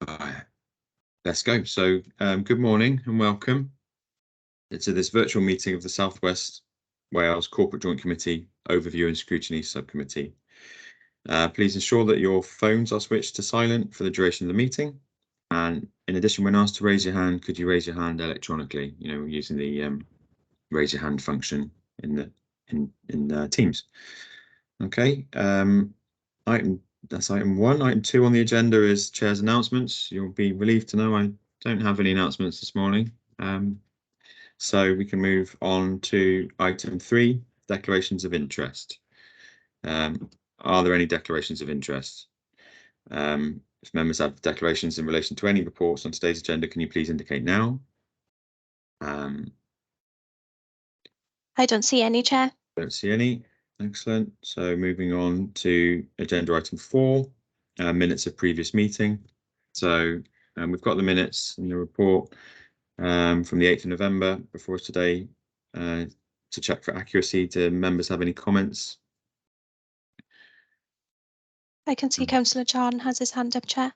Right, let's go. So good morning and welcome to this virtual meeting of the South West Wales Corporate Joint Committee Overview and Scrutiny Subcommittee. Please ensure that your phones are switched to silent for the duration of the meeting. And in addition, when asked to raise your hand, could you raise your hand electronically, using the raise your hand function in Teams. Okay, that's item 1. Item 2 on the agenda is Chair's announcements. You'll be relieved to know I don't have any announcements this morning. So we can move on to item 3, declarations of interest. Are there any declarations of interest? If members have declarations in relation to any reports on today's agenda, can you please indicate now? I don't see any, Chair. Don't see any. Excellent. So moving on to agenda item 4, minutes of previous meeting. So we've got the minutes in the report from the 8th of November before us today to check for accuracy. Do members have any comments? I can see Councillor John has his hand up, Chair.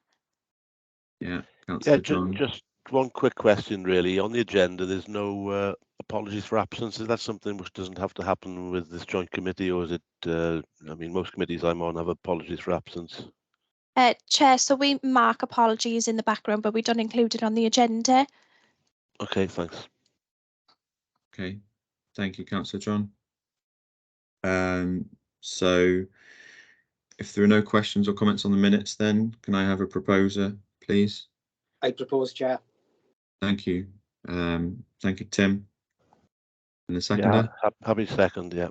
Yeah, Councillor John. Just one quick question, really. On the agenda, there's no apologies for absence. Is that something which doesn't have to happen with this joint committee, or is it? I mean, most committees I'm on have apologies for absence. Chair, so we mark apologies in the background, but we don't include it on the agenda. Okay, thanks. Okay, thank you, Councillor John. So if there are no questions or comments on the minutes, then can I have a proposer, please? I propose, Chair. Thank you. Thank you, Tim. And the seconder? Yeah, happy second, yeah.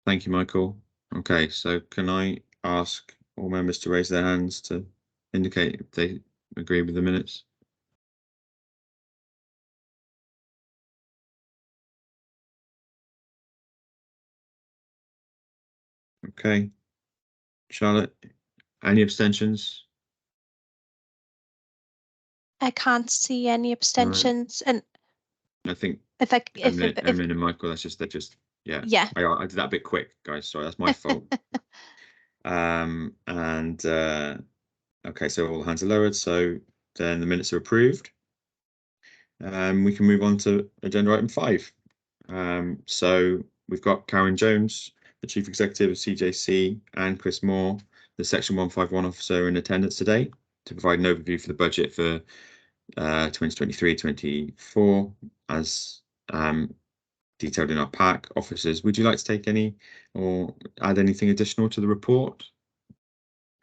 Thank you, Michael. Okay, so can I ask all members to raise their hands to indicate if they agree with the minutes? Okay. Charlotte, any abstentions? I can't see any abstentions, and I think if Emlyn and Michael, yeah. I did that a bit quick, guys. Sorry, that's my fault. Okay, so all hands are lowered, so then the minutes are approved. We can move on to agenda item 5. So we've got Karen Jones, the Chief Executive of CJC, and Chris Moore, the Section 151 officer, in attendance today to provide an overview for the budget for 2023-24 as detailed in our pack. Officers, would you like to take any or add anything additional to the report?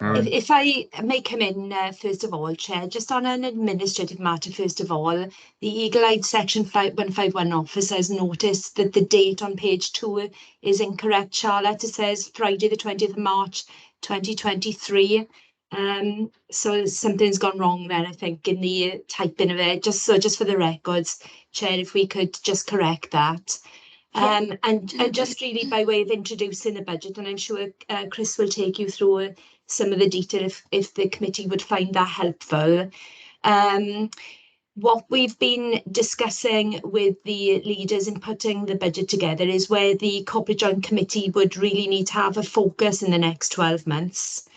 If I may come in first of all, Chair, just on an administrative matter, first of all, the Eagle-Eyed Section 151 officers noticed that the date on page 2 is incorrect, Charlotte. It says Friday the 20th of March 2023. So something's gone wrong there, I think, in the typing of it. Just for the records, Chair, if we could just correct that. And just really by way of introducing the budget, and I'm sure Chris will take you through some of the detail if the committee would find that helpful. What we've been discussing with the leaders in putting the budget together is where the Corporate Joint Committee would really need to have a focus in the next 12 months.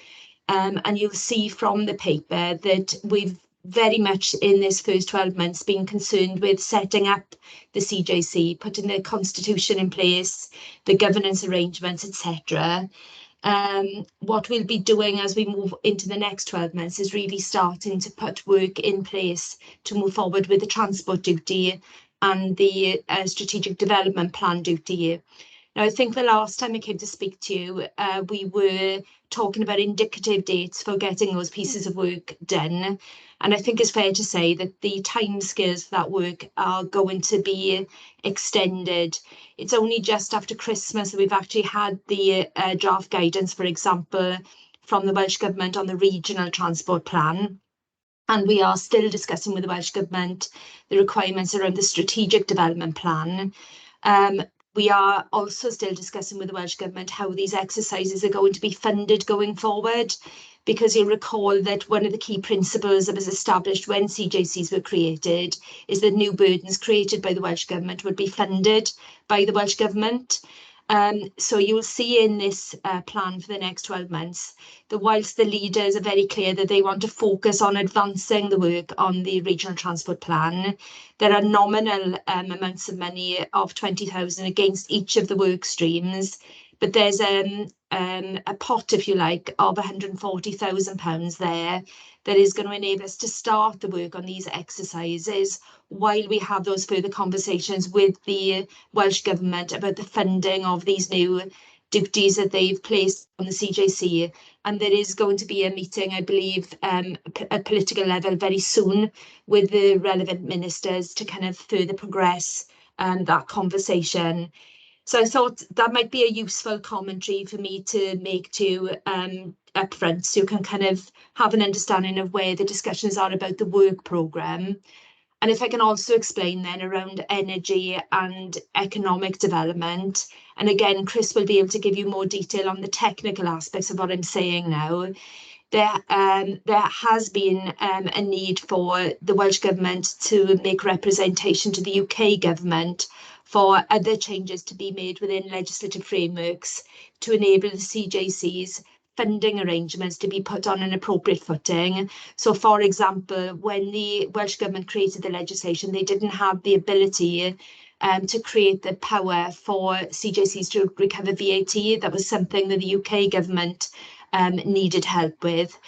And you'll see from the paper that we've very much in this first 12 months been concerned with setting up the CJC, putting the constitution in place, the governance arrangements, etc. What we'll be doing as we move into the next 12 months is really starting to put work in place to move forward with the transport duty and the strategic development plan duty. Now, I think the last time I came to speak to you, we were talking about indicative dates for getting those pieces of work done. And I think it's fair to say that the timescales for that work are going to be extended. It's only just after Christmas that we've actually had the draft guidance, for example, from the Welsh Government on the regional transport plan. And we are still discussing with the Welsh Government the requirements around the strategic development plan. We are also still discussing with the Welsh Government how these exercises are going to be funded going forward, because you'll recall that one of the key principles that was established when CJCs were created is that new burdens created by the Welsh Government would be funded by the Welsh Government. So you'll see in this plan for the next 12 months that whilst the leaders are very clear that they want to focus on advancing the work on the regional transport plan, there are nominal amounts of money of 20,000 against each of the work streams, but there's a pot, if you like, of £140,000 there that is going to enable us to start the work on these exercises while we have those further conversations with the Welsh Government about the funding of these new duties that they've placed on the CJC. And there is going to be a meeting, I believe, at political level very soon with the relevant ministers to kind of further progress that conversation. So I thought that might be a useful commentary for me to make to up front, so you can kind of have an understanding of where the discussions are about the work programme. And if I can also explain then around energy and economic development, and again, Chris will be able to give you more detail on the technical aspects of what I'm saying now. There has been a need for the Welsh Government to make representation to the UK Government for other changes to be made within legislative frameworks to enable the CJC's funding arrangements to be put on an appropriate footing. So, for example, when the Welsh Government created the legislation, they didn't have the ability to create the power for CJCs to recover VAT. That was something that the UK Government needed help with.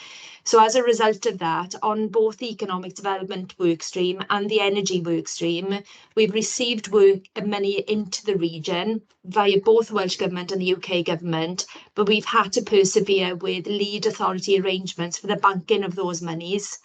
So as a result of that, on both the economic development work stream and the energy work stream, we've received work money into the region via both Welsh Government and the UK Government, but we've had to persevere with lead authority arrangements for the banking of those monies.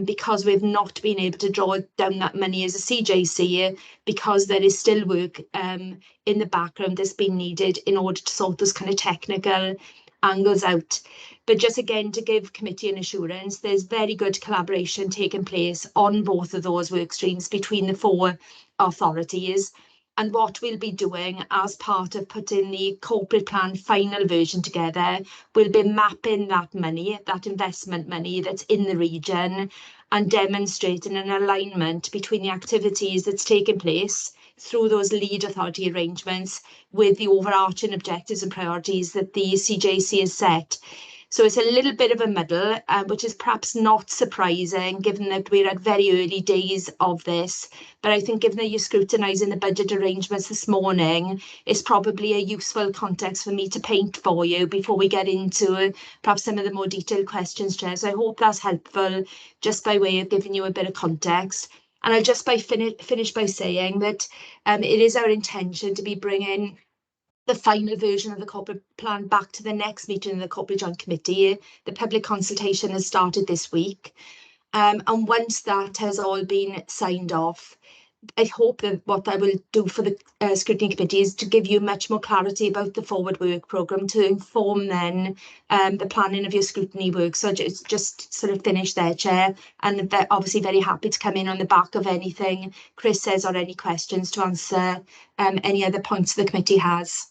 Because we've not been able to draw down that money as a CJC, because there is still work in the background that's been needed in order to sort those kind of technical angles out. But just again, to give committee an assurance, there's very good collaboration taking place on both of those work streams between the four authorities. And what we'll be doing as part of putting the corporate plan final version together, we'll be mapping that money, that investment money that's in the region, and demonstrating an alignment between the activities that's taking place through those lead authority arrangements with the overarching objectives and priorities that the CJC has set. So it's a little bit of a muddle, which is perhaps not surprising given that we're at very early days of this. But I think given that you're scrutinising the budget arrangements this morning, it's probably a useful context for me to paint for you before we get into perhaps some of the more detailed questions, Chair. So I hope that's helpful just by way of giving you a bit of context. And I'll just finish by saying that it is our intention to be bringing the final version of the corporate plan back to the next meeting of the Corporate Joint Committee. The public consultation has started this week. And once that has all been signed off, I hope that what I will do for the Scrutiny Committee is to give you much more clarity about the forward work programme to inform then the planning of your scrutiny work. So just sort of finish there, Chair, and obviously very happy to come in on the back of anything Chris says or any questions to answer any other points the committee has.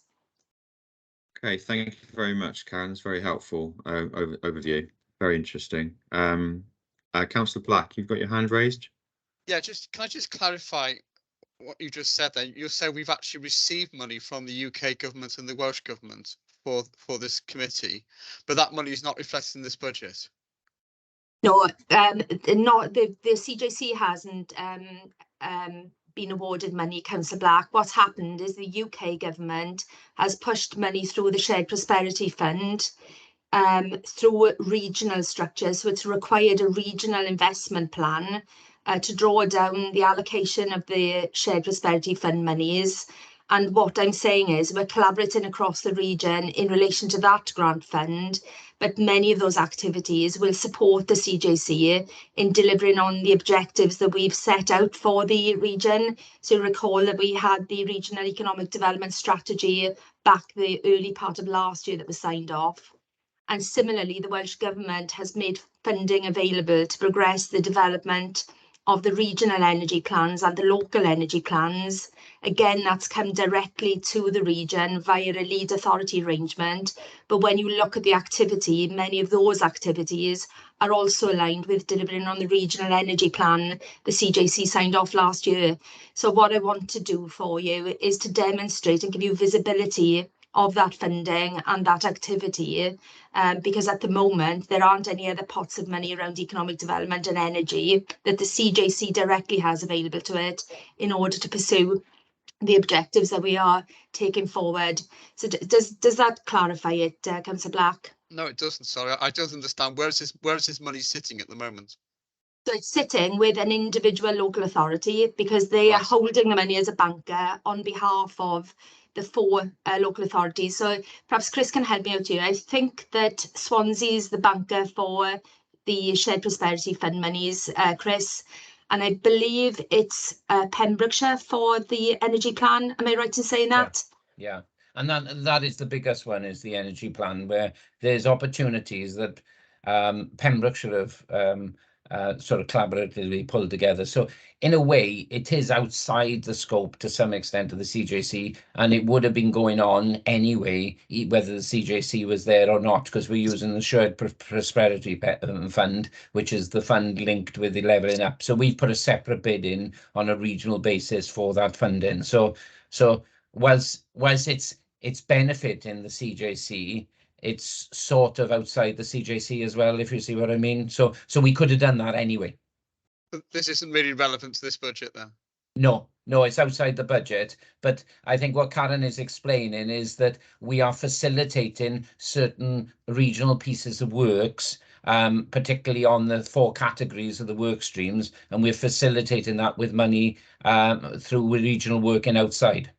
Okay, thank you very much, Karen. It's very helpful overview. Very interesting. Councillor Black, you've got your hand raised. Yeah, can I just clarify what you just said then? You said we've actually received money from the UK Government and the Welsh Government for this committee, but that money is not reflected in this budget. No, not the CJC hasn't been awarded money, Councillor Black. What's happened is the UK Government has pushed money through the Shared Prosperity Fund through regional structures. So it's required a regional investment plan to draw down the allocation of the Shared Prosperity Fund monies. And what I'm saying is we're collaborating across the region in relation to that grant fund, but many of those activities will support the CJC in delivering on the objectives that we've set out for the region. So recall that we had the Regional Economic Development Strategy back the early part of last year that was signed off. And similarly, the Welsh Government has made funding available to progress the development of the regional energy plans and the local energy plans. Again, that's come directly to the region via a lead authority arrangement. But when you look at the activity, many of those activities are also aligned with delivering on the regional energy plan the CJC signed off last year. So what I want to do for you is to demonstrate and give you visibility of that funding and that activity, because at the moment there aren't any other pots of money around economic development and energy that the CJC directly has available to it in order to pursue the objectives that we are taking forward. So does that clarify it, Councillor Black? No, it doesn't. Sorry, I don't understand. Where is this money sitting at the moment? So it's sitting with an individual local authority because they are Right. holding the money as a banker on behalf of the 4 local authorities. So perhaps Chris can help me out here. I think that Swansea is the banker for the Shared Prosperity Fund monies, Chris. And I believe it's Pembrokeshire for the energy plan. Am I right in saying that? Yeah. And that is the biggest one, is the energy plan, where there's opportunities that Pembrokeshire have sort of collaboratively pulled together. So in a way, it is outside the scope to some extent of the CJC, and it would have been going on anyway, whether the CJC was there or not, because we're using the Shared Prosperity Fund, which is the fund linked with the levelling up. So we've put a separate bid in on a regional basis for that funding. So whilst it's benefiting the CJC, it's sort of outside the CJC as well, if you see what I mean. So we could have done that anyway. But this isn't really relevant to this budget then? No, it's outside the budget. But I think what Karen is explaining is that we are facilitating certain regional pieces of works, particularly on the 4 categories of the work streams, and we're facilitating that with money through regional working outside.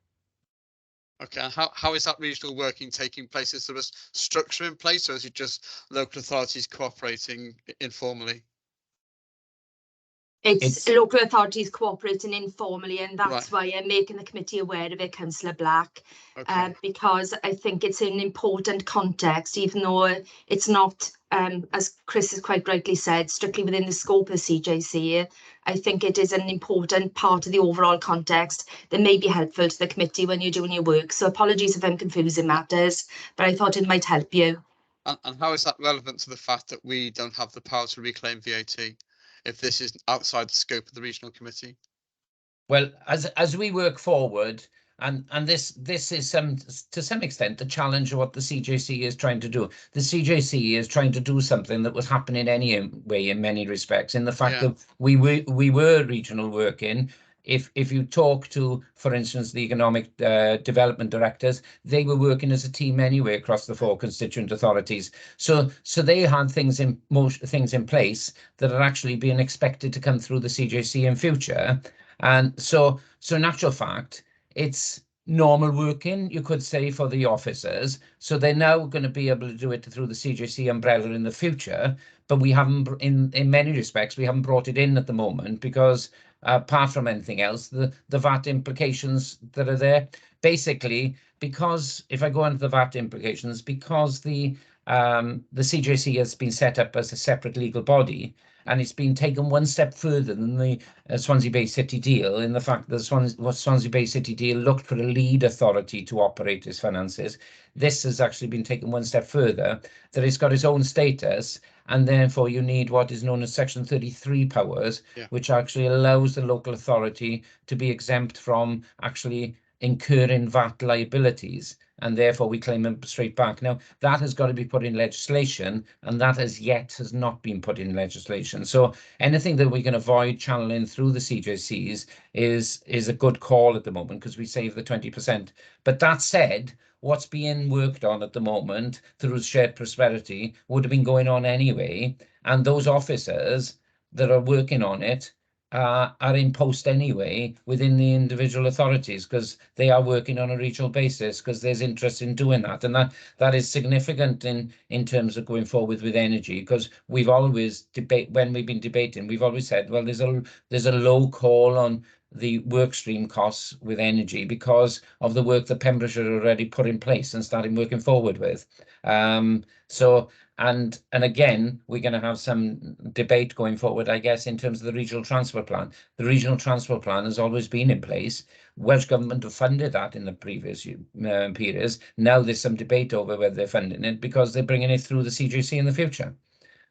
Okay, how is that regional working taking place? Is there a structure in place, or is it just local authorities cooperating informally? It's local authorities cooperating informally, and that's Right. why I'm making the committee aware of it, Councillor Black, Okay. because I think it's an important context, even though it's not, as Chris has quite rightly said, strictly within the scope of CJC. I think it is an important part of the overall context that may be helpful to the committee when you're doing your work. So apologies if I'm confusing matters, but I thought it might help you. And how is that relevant to the fact that we don't have the power to reclaim VAT if this is outside the scope of the regional committee? Well, as we work forward, and this is to some extent the challenge of what the CJC is trying to do. The CJC is trying to do something that was happening anyway in many respects, in the fact that we were regional working. If you talk to, for instance, the economic development directors, they were working as a team anyway across the 4 constituent authorities. So they had things in place that are actually being expected to come through the CJC in future. And so in actual fact, it's normal working, you could say, for the officers. So they're now going to be able to do it through the CJC umbrella in the future. But we haven't, in many respects, we haven't brought it in at the moment because apart from anything else, the VAT implications that are there, basically, because if I go into the VAT implications, because the CJC has been set up as a separate legal body, and it's been taken one step further than the Swansea Bay City deal, in the fact that the Swansea Bay City deal looked for a lead authority to operate its finances. This has actually been taken one step further, that it's got its own status, and therefore you need what is known as Section 33 powers, which actually allows the local authority to be exempt from actually incurring VAT liabilities, and therefore we claim them straight back. Now, that has got to be put in legislation, and that has not been put in legislation. So anything that we can avoid channeling through the CJCs is a good call at the moment, because we save the 20%. But that said, what's being worked on at the moment through Shared Prosperity would have been going on anyway, and those officers that are working on it are in post anyway within the individual authorities, because they are working on a regional basis, because there's interest in doing that, and that is significant in terms of going forward with energy, because we've always when we've been debating, we've always said, well, there's a low call on the work stream costs with energy because of the work that Pembrokeshire already put in place and started working forward with. So And again, we're going to have some debate going forward, I guess, in terms of the regional transport plan. The regional transport plan has always been in place. Welsh Government have funded that in the previous periods. Now there's some debate over whether they're funding it because they're bringing it through the CJC in the future.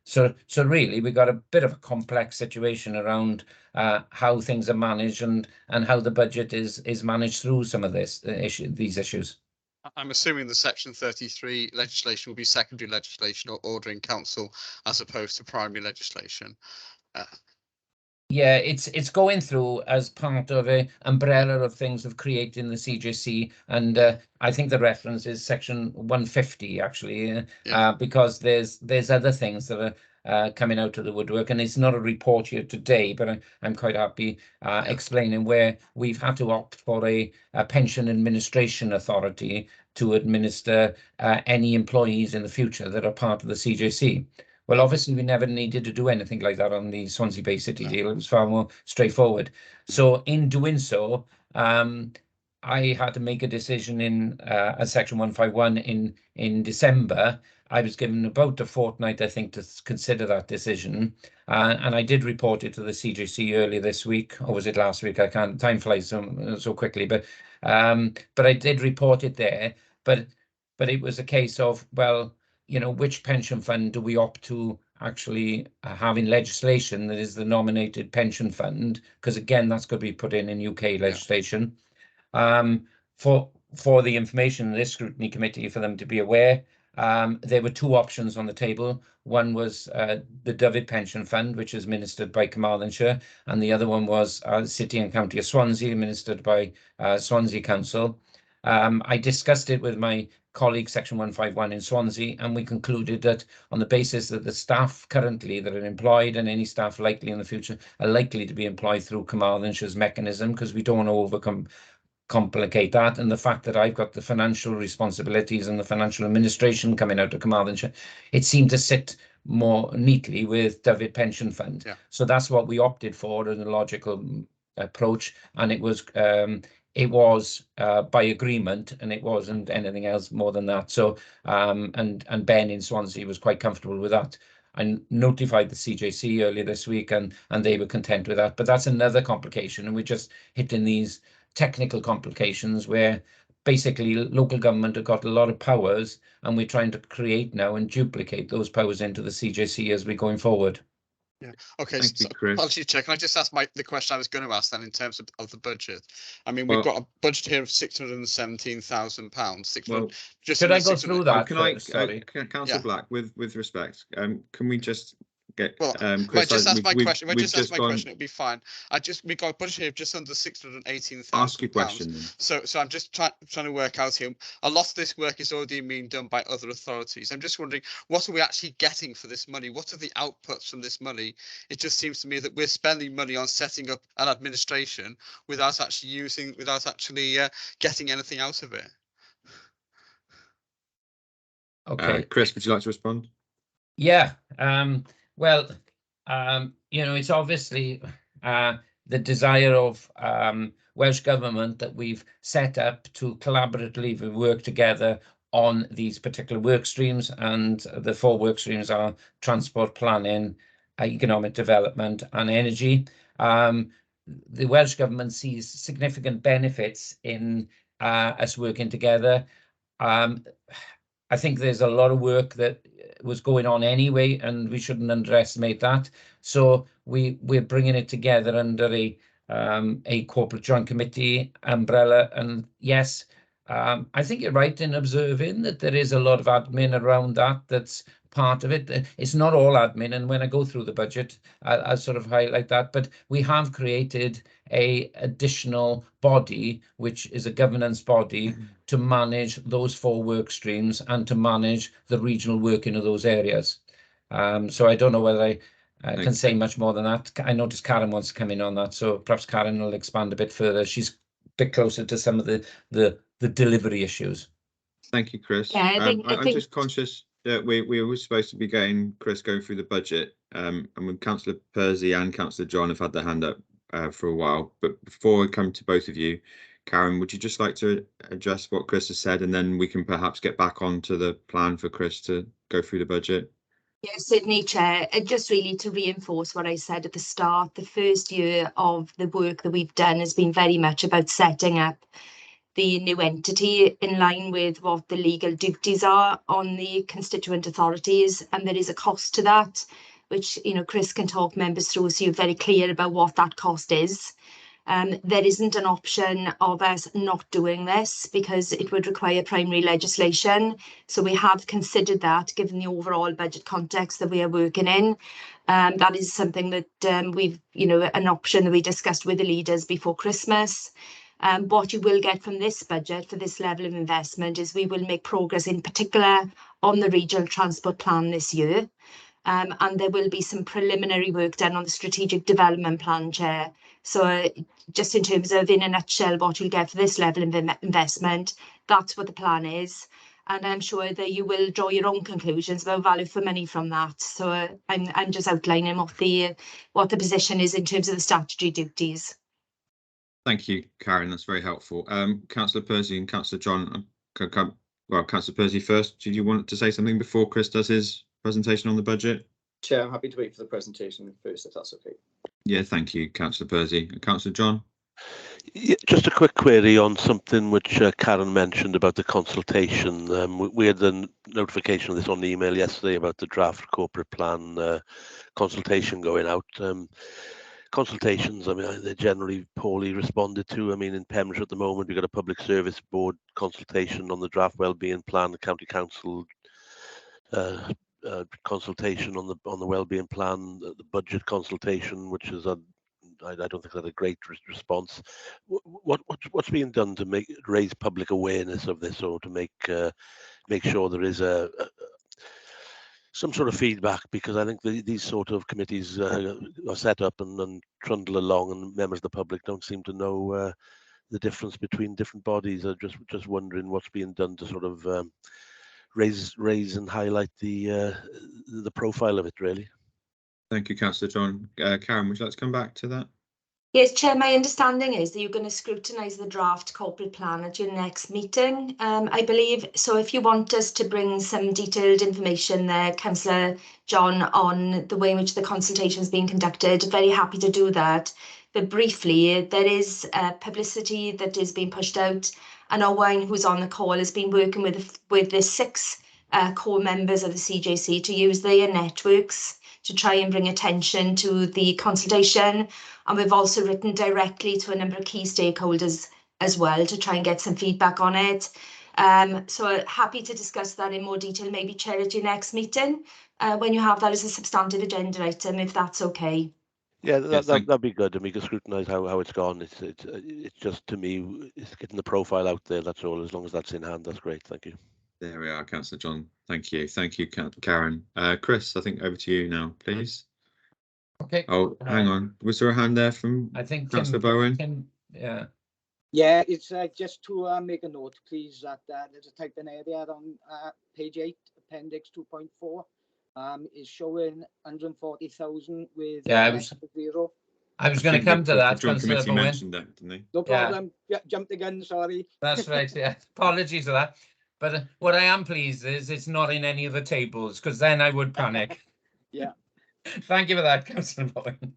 So really, we've got a bit of a complex situation around how things are managed and how the budget is managed through some of these issues. I'm assuming the Section 33 legislation will be secondary legislation or ordering council as opposed to primary legislation. Yeah, it's going through as part of an umbrella of things of creating the CJC, and I think the reference is Section 150 actually, because there's other things that are coming out of the woodwork, and it's not a report here today, but I'm quite happy explaining where we've had to opt for a pension administration authority to administer any employees in the future that are part of the CJC. Well, obviously, we never needed to do anything like that on the Swansea Bay City deal. It was far more straightforward. So in doing so, I had to make a decision in a Section 151 in December. I was given about a fortnight, I think, to consider that decision. And I did report it to the CJC earlier this week, or was it last week? I can't, time flies so quickly, but I did report it there. But it was a case of, well, you know, which pension fund do we opt to actually having legislation that is the nominated pension fund? Because again, that's got to be put in UK legislation. For the information in this scrutiny committee, for them to be aware, there were two options on the table. One was the Dyfed Pension Fund, which is ministered by Carmarthenshire, and the other one was City and County of Swansea, ministered by Swansea Council. I discussed it with my colleague Section 151 in Swansea, and we concluded that on the basis that the staff currently that are employed and any staff likely in the future are likely to be employed through Carmarthenshire's mechanism, because we don't want to complicate that, and the fact that I've got the financial responsibilities and the financial administration coming out of Carmarthenshire, it seemed to sit more neatly with Dyfed Pension Fund. So that's what we opted for as a logical approach, and it was by agreement, and it wasn't anything else more than that. So and Ben in Swansea was quite comfortable with that. I notified the CJC earlier this week, and they were content with that. But that's another complication, and we're just hitting these technical complications where basically local government have got a lot of powers, and we're trying to create now and duplicate those powers into the CJC as we're going forward. Yeah. Okay. Thank you, Chris. Apologies, Chair. Can I just ask the question I was going to ask then in terms of the budget? I mean, we've got a budget here of £617. Well, should I go through that? Can I, sorry, Councillor Black, with respect, can we just get? Well, Chris, just ask my question. We've Just ask my gone, question. It'll be fine. We got a budget here of just under £618,000. Ask your question. Then. So I'm just trying to work out here. A lot of this work is already being done by other authorities. I'm just wondering, what are we actually getting for this money? What are the outputs from this money? It just seems to me that we're spending money on setting up an administration without actually getting anything out of it. Okay, Chris, would you like to respond? Yeah. Well, you know, it's obviously the desire of Welsh Government that we've set up to collaboratively work together on these particular work streams, and the 4 work streams are transport planning, economic development and energy. The Welsh Government sees significant benefits in us working together. I think there's a lot of work that was going on anyway, and we shouldn't underestimate that. So we're bringing it together under a corporate joint committee umbrella. And yes, I think you're right in observing that there is a lot of admin around that. That's part of it. It's not all admin, and when I go through the budget, I'll sort of highlight that. But we have created a additional body, which is a governance body, to manage those 4 work streams and to manage the regional working of those areas. So I don't know whether I can say much more than that. I noticed Karen wants to come in on that, so perhaps Karen will expand a bit further. She's a bit closer to some of the delivery issues. Thank you, Chris. Yeah, I think I'm just conscious that we were supposed to be going through the budget, and when Councillor Percy and Councillor John have had their hand up for a while, but before I come to both of you, Karen, would you just like to address what Chris has said, and then we can perhaps get back onto the plan for Chris to go through the budget? Yes, certainly, Chair. Just really to reinforce what I said at the start, the first year of the work that we've done has been very much about setting up the new entity in line with what the legal duties are on the constituent authorities, and there is a cost to that, which Chris can talk members through, so you're very clear about what that cost is. There isn't an option of us not doing this because it would require primary legislation. So we have considered that given the overall budget context that we are working in. That is something that we've, an option that we discussed with the leaders before Christmas. What you will get from this budget for this level of investment is we will make progress in particular on the regional transport plan this year. And there will be some preliminary work done on the strategic development plan, Chair. So just in terms of, in a nutshell, what you'll get for this level of investment, that's what the plan is. And I'm sure that you will draw your own conclusions about value for money from that. So I'm just outlining what the position is in terms of the statutory duties. Thank you, Karen. That's very helpful. Councillor Percy and Councillor John. Well, Councillor Percy first. Did you want to say something before Chris does his presentation on the budget? Chair, I'm happy to wait for the presentation first, if that's okay. Yeah, thank you, Councillor Percy. Councillor John? Yeah, just a quick query on something which Karen mentioned about the consultation. We had the notification of this on the email yesterday about the draft corporate plan consultation going out. Consultations, I mean, they're generally poorly responded to. I mean, in Pembrokeshire at the moment, we've got a public service board consultation on the draft wellbeing plan, the county council consultation on the wellbeing plan, the budget consultation, which is I don't think that a great response. What's being done to raise public awareness of this, or to make sure there is some sort of feedback? Because I think these sort of committees are set up and trundle along, and members of the public don't seem to know the difference between different bodies. I'm just wondering what's being done to sort of raise and highlight the profile of it, really. Thank you, Councillor John. Karen, would you like to come back to that? Yes, Chair, my understanding is that you're going to scrutinise the draft corporate plan at your next meeting, I believe. So if you want us to bring some detailed information there, Councillor John, on the way in which the consultation is being conducted, very happy to do that. But briefly, there is publicity that is being pushed out, and Owain, who's on the call, has been working with the 6 core members of the CJC to use their networks to try and bring attention to the consultation. And we've also written directly to a number of key stakeholders as well to try and get some feedback on it. So happy to discuss that in more detail, maybe, Chair, at your next meeting, when you have that as a substantive agenda item, if that's okay. Yeah, that'd be good, and we can scrutinise how it's gone. It's just, to me, it's getting the profile out there, that's all. As long as that's in hand, that's great. Thank you. There we are, Councillor John. Thank you, Karen. Chris, I think over to you now, please. Okay. Oh, hang on. Was there a hand there from Councillor Bowen? Yeah, it's just to make a note, please, that there's a typing area on page 8, appendix 2.4. Is showing 140,000 with 0. I was going to come to that. Joint Committee mentioned that, didn't they? No problem. Yeah, jumped the gun, sorry. That's right. Yeah, apologies for that. But what I am pleased is it's not in any of the tables, because then I would panic. Yeah. Thank you for that, Councillor Bowen.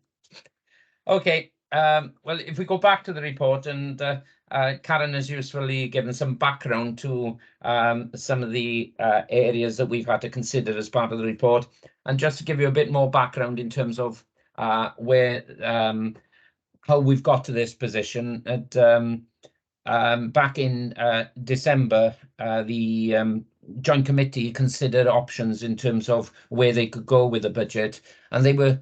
Okay. Well, if we go back to the report, and Karen has usefully given some background to some of the areas that we've had to consider as part of the report, and just to give you a bit more background in terms of where how we've got to this position. Back in December, the Joint Committee considered options in terms of where they could go with the budget, and they were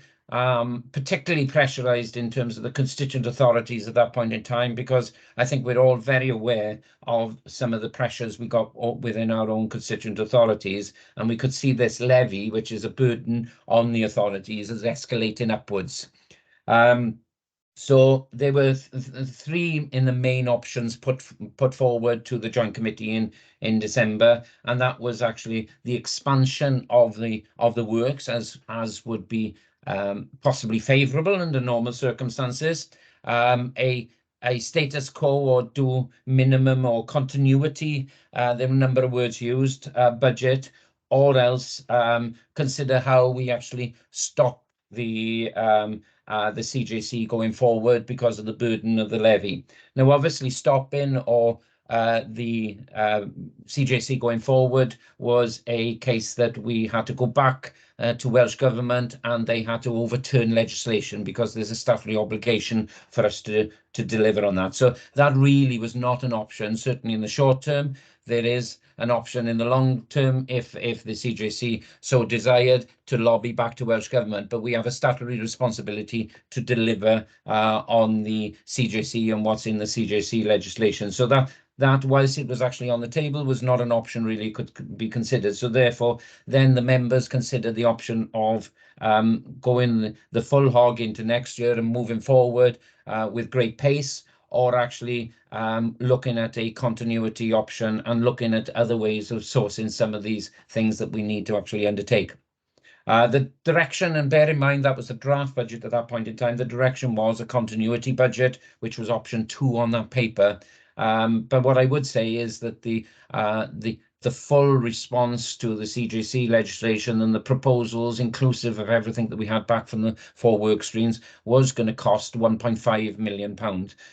particularly pressurised in terms of the constituent authorities at that point in time, because I think we're all very aware of some of the pressures we got within our own constituent authorities, and we could see this levy, which is a burden on the authorities, as escalating upwards. So there were 3 in the main options put forward to the Joint Committee in December, and that was actually the expansion of the works as would be possibly favourable under normal circumstances, a a status quo or do minimum or continuity, there were a number of words used, budget, or else consider how we actually stop the CJC going forward because of the burden of the levy. Now, obviously, stopping or the CJC going forward was a case that we had to go back to Welsh Government, and they had to overturn legislation because there's a statutory obligation for us to deliver on that. So that really was not an option, certainly in the short term. There is an option in the long term if the CJC so desired to lobby back to Welsh Government, but we have a statutory responsibility to deliver on the CJC and what's in the CJC legislation. So that whilst it was actually on the table, was not an option really could be considered. So therefore, then the members considered the option of going the full hog into next year and moving forward with great pace, or actually looking at a continuity option and looking at other ways of sourcing some of these things that we need to actually undertake. The direction, and bear in mind that was a draft budget at that point in time, the direction was a continuity budget, which was option 2 on that paper. But what I would say is that the full response to the CJC legislation and the proposals, inclusive of everything that we had back from the 4 work streams, was going to cost £1.5 million.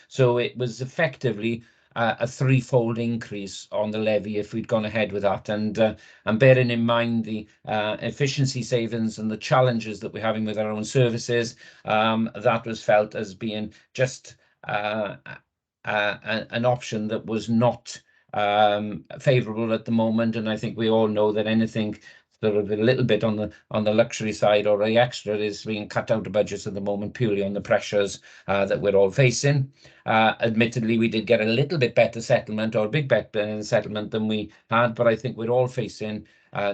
So it was effectively a threefold increase on the levy if we'd gone ahead with that. And bearing in mind the efficiency savings and the challenges that we're having with our own services, that was felt as being just an option that was not favourable at the moment. And I think we all know that anything sort of a little bit on the luxury side or the extra is being cut out of budgets at the moment purely on the pressures that we're all facing. Admittedly, we did get a little bit better settlement, or a big better settlement than we had, but I think we're all facing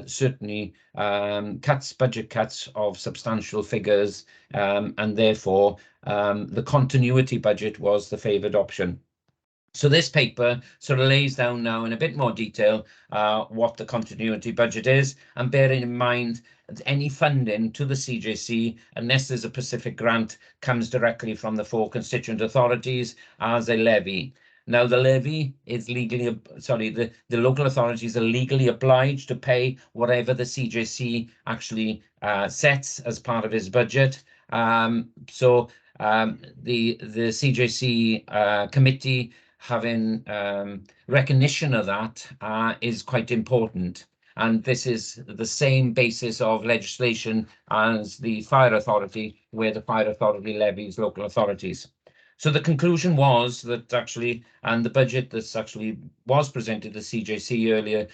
certainly budget cuts of substantial figures, and therefore the continuity budget was the favoured option. So this paper sort of lays down now in a bit more detail what the continuity budget is, and bearing in mind that any funding to the CJC, unless there's a specific grant, comes directly from the 4 constituent authorities as a levy. Now, the levy is legally, the local authorities are legally obliged to pay whatever the CJC actually sets as part of its budget. The CJC committee having recognition of that is quite important. And this is the same basis of legislation as the fire authority, where the fire authority levies local authorities. So the conclusion was that actually, and the budget that actually was presented to CJC earlier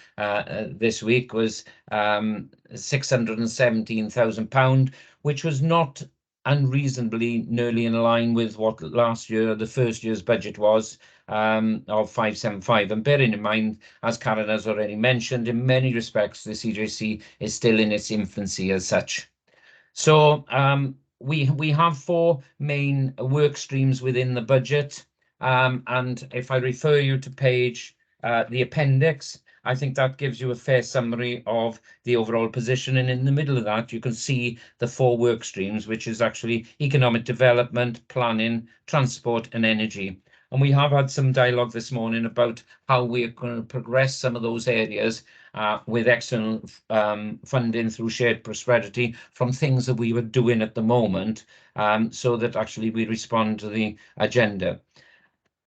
this week was £617,000, which was not unreasonably nearly in line with what last year, the first year's budget was, of 575. And bearing in mind, as Karen has already mentioned, in many respects, the CJC is still in its infancy as such. So we have 4 main work streams within the budget. And if I refer you to page, the appendix, I think that gives you a fair summary of the overall position. And in the middle of that, you can see the 4 work streams, which is actually economic development, planning, transport, and energy. And we have had some dialogue this morning about how we're going to progress some of those areas with external funding through shared prosperity from things that we were doing at the moment, so that actually we respond to the agenda.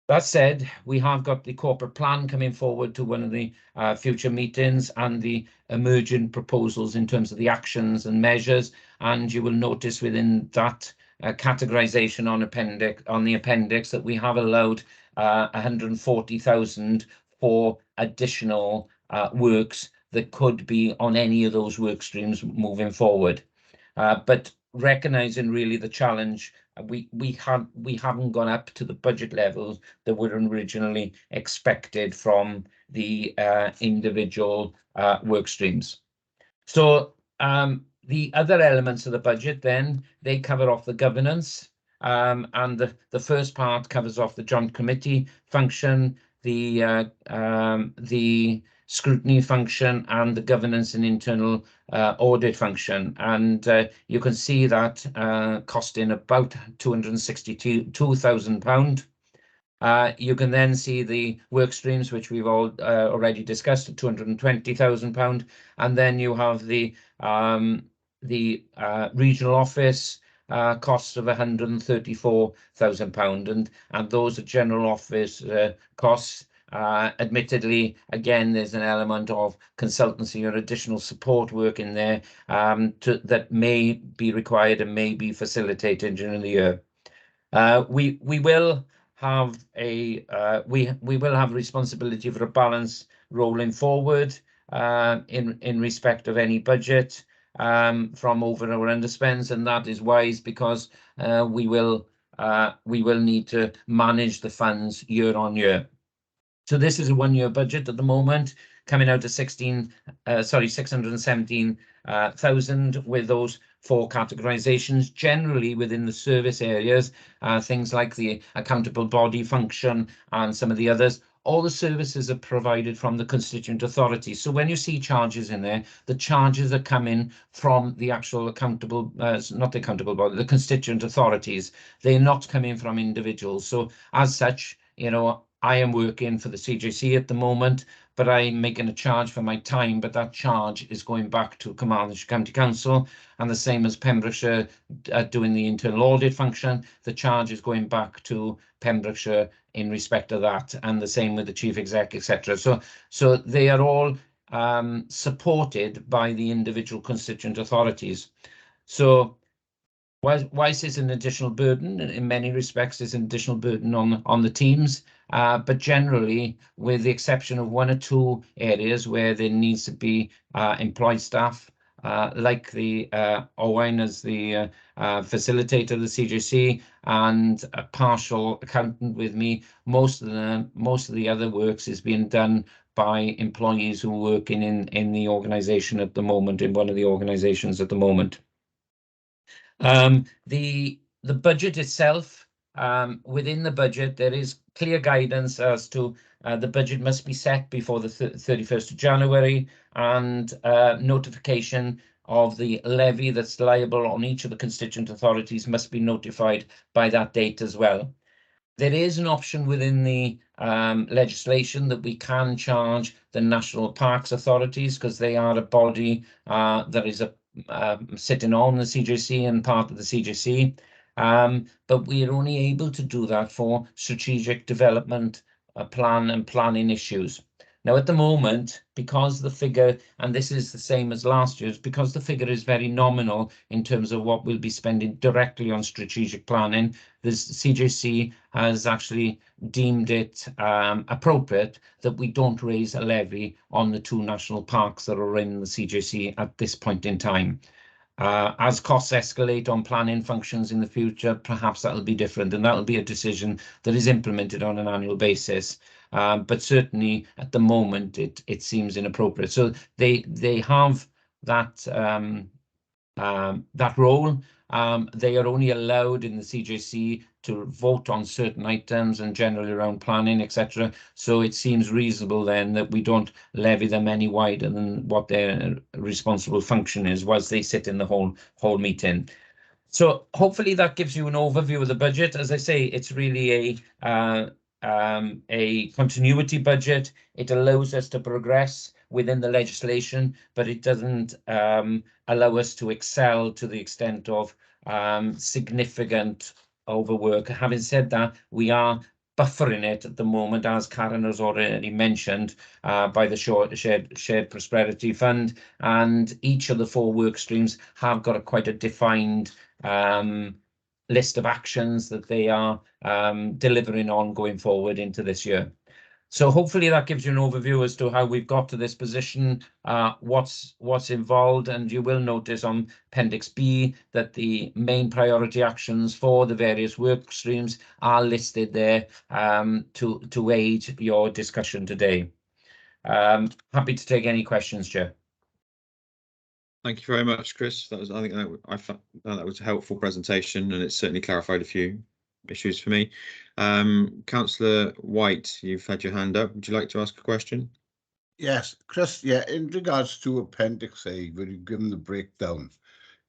That said, we have got the corporate plan coming forward to one of the future meetings, and the emerging proposals in terms of the actions and measures. And you will notice within that categorization on the appendix that we have allowed 140,000 for additional works that could be on any of those work streams moving forward. But recognizing really the challenge, we haven't gone up to the budget levels that were originally expected from the individual work streams. So the other elements of the budget, then, they cover off the governance, and the first part covers off the joint committee function, the scrutiny function, and the governance and internal audit function. And you can see that costing about £262,000. You can then see the work streams, which we've all already discussed, at £220,000, and then you have the regional office costs of £134,000, and those are general office costs. Admittedly, again, there's an element of consultancy or additional support work in there that may be required and may be facilitated during the year. We will have we will have responsibility for a balance rolling forward in respect of any budget from over or underspends, and that is wise because we will need to manage the funds year on year. So this is a one-year budget at the moment, coming out to 617,000 with those 4 categorizations, generally within the service areas, things like the accountable body function and some of the others. All the services are provided from the constituent authority. So when you see charges in there, the charges are coming from the actual accountable, not the accountable body, the constituent authorities. They're not coming from individuals. So as such, you know, I am working for the CJC at the moment, but I'm making a charge for my time, but that charge is going back to Carmarthenshire County Council, and the same as Pembrokeshire doing the internal audit function, the charge is going back to Pembrokeshire in respect of that, and the same with the chief exec, etc. So they are all supported by the individual constituent authorities. So why is this an additional burden? In many respects, it's an additional burden on the teams, but generally, with the exception of 1 or 2 areas where there needs to be employed staff, like the Owen as the facilitator of the CJC and a partial accountant with me, most of the other works is being done by employees who are working in the organisation at the moment, in one of the organisations at the moment. The budget itself, within the budget, there is clear guidance as to the budget must be set before the 31st of January, and notification of the levy that's liable on each of the constituent authorities must be notified by that date as well. There is an option within the legislation that we can charge the national parks authorities, because they are a body that is sitting on the CJC and part of the CJC, but we are only able to do that for strategic development plan and planning issues. Now, at the moment, because the figure, and this is the same as last year's, because the figure is very nominal in terms of what we'll be spending directly on strategic planning, the CJC has actually deemed it appropriate that we don't raise a levy on the 2 national parks that are in the CJC at this point in time. As costs escalate on planning functions in the future, perhaps that'll be different, and that'll be a decision that is implemented on an annual basis. But certainly at the moment, it seems inappropriate. So they have that that role. They are only allowed in the CJC to vote on certain items and generally around planning, etc. So it seems reasonable then that we don't levy them any wider than what their responsible function is, whilst they sit in the whole meeting. So hopefully that gives you an overview of the budget. As I say, it's really a continuity budget. It allows us to progress within the legislation, but it doesn't allow us to excel to the extent of significant overwork. Having said that, we are buffering it at the moment, as Karen has already mentioned, by the shared prosperity fund, and each of the 4 work streams have got quite a defined list of actions that they are delivering on going forward into this year. So hopefully that gives you an overview as to how we've got to this position, what's involved, and you will notice on Appendix B that the main priority actions for the various work streams are listed there to aid your discussion today. Happy to take any questions, Chair. Thank you very much, Chris. I think I found that was a helpful presentation, and it certainly clarified a few issues for me. Councillor White, you've had your hand up. Would you like to ask a question? Yes, Chris. Yeah, in regards to Appendix A, where you've given the breakdown,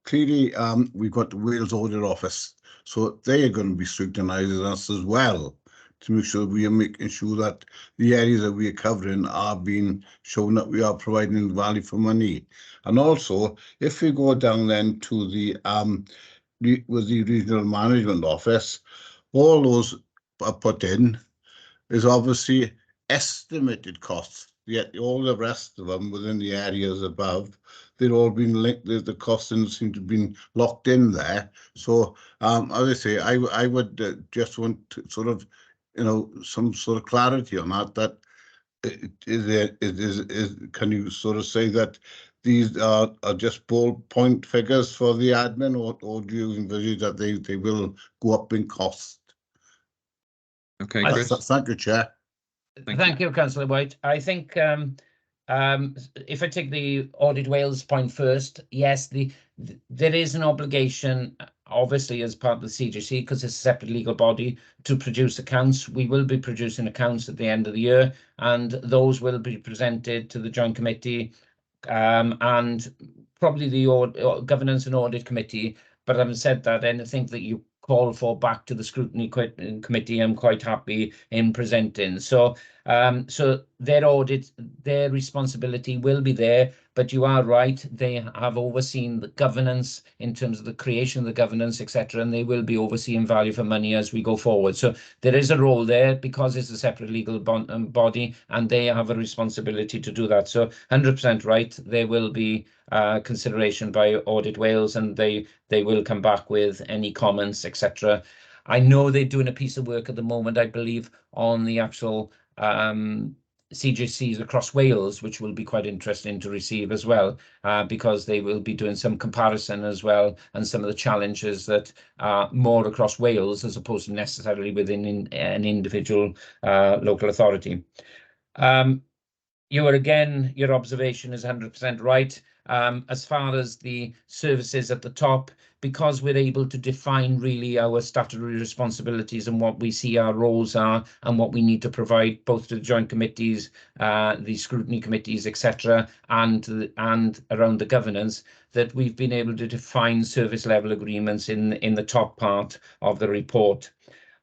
clearly we've got the Wales Audit Office, so they are going to be scrutinising us as well. to make sure we are making sure that the areas that we are covering are being shown that we are providing value for money. And also, if we go down then to the with the regional management office, all those are put in is obviously estimated costs. Yet all the rest of them within the areas above, they're all been linked. The costings seem to have been locked in there. So, as I say, I would just want to sort of, some sort of clarity on that. That can you sort of say that these are just ballpoint figures for the admin, or do you envisage that they will go up in cost? Okay, Chris. Thank you, Chair. Thank you, Councillor White. I think if I take the Audit Wales point first, yes, there is an obligation, obviously, as part of the CGC, because it's a separate legal body, to produce accounts. We will be producing accounts at the end of the year, and those will be presented to the Joint Committee and probably the Governance and Audit Committee. But having said that, anything that you call for back to the Scrutiny Committee, I'm quite happy in presenting. So their audit, their responsibility will be there, but you are right, they have overseen the governance in terms of the creation of the governance, etc., and they will be overseeing value for money as we go forward. So there is a role there because it's a separate legal body, and they have a responsibility to do that. So 100% right, there will be consideration by Audit Wales, and they will come back with any comments, etc. I know they're doing a piece of work at the moment, I believe, on the actual CGCs across Wales, which will be quite interesting to receive as well, because they will be doing some comparison as well, and some of the challenges that are more across Wales as opposed to necessarily within an individual local authority. Your observation is 100% right. As far as the services at the top, because we're able to define really our statutory responsibilities and what we see our roles are and what we need to provide both to the joint committees, the scrutiny committees, etc., and around the governance, that we've been able to define service level agreements in the top part of the report.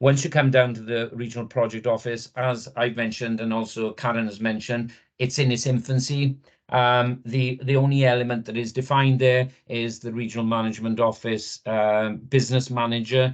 Once you come down to the regional project office, as I've mentioned and also Karen has mentioned, it's in its infancy. The only element that is defined there is the regional management office business manager,